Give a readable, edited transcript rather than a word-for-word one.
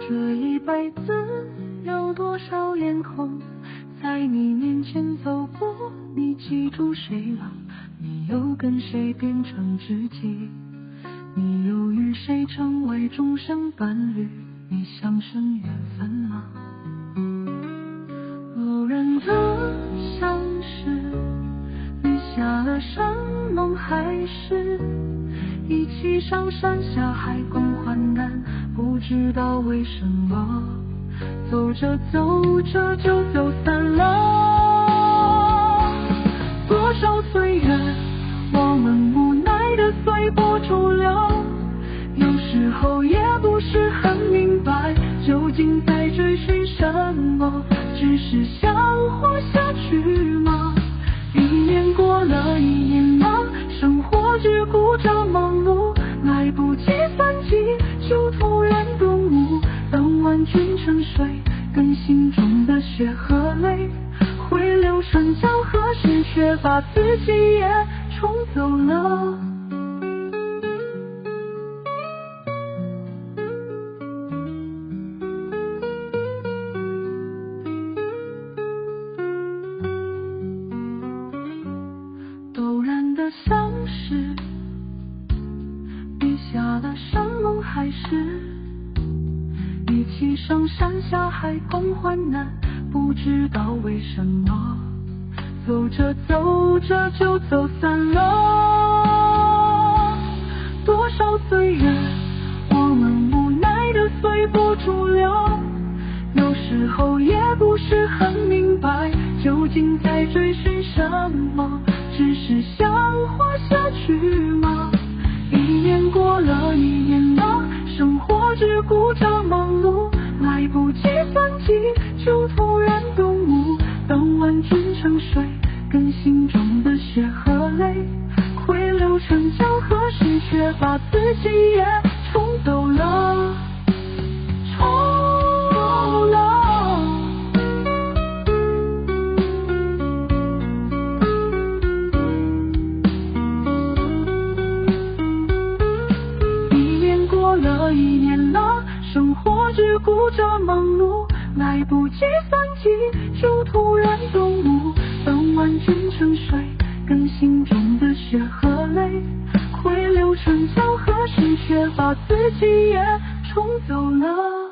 这一辈子有多少脸孔在你面前走过，你记住谁了？你又跟谁变成知己？你又与谁成为终生伴侣？你相信缘分吗？路人的相识，立下了山盟海誓，一起上山下海共患难，不知道为什么走着走着就走散了。多少岁月我们无奈的随波逐流，有时候也不是很明白究竟在追寻什么，只是想活下去吗？一年过了一年了，生活只顾着忙碌，来不及反击就突然顿悟，当晚君沉睡，跟心中的血和泪汇流成江河时，却把自己也冲走了。陡然的相识，立下了山盟海誓，一起上山下海共患难，不知道为什么走着走着就走散了。多少岁月我们无奈的随波逐流，有时候也不是很明白究竟在追寻什么，只是想活下去吗？一年过了一年了，生活只顾着忙碌，来不及反击就突然顿悟，当晚君沉睡，跟心中的血和泪汇流成江河时，却把自己也冲走了，冲走了。一年过了一年了，生活只顾着忙碌，来不及反击就突然顿悟，当晚君沉睡，跟心中的血和泪汇流成江河时，却把自己也冲走了。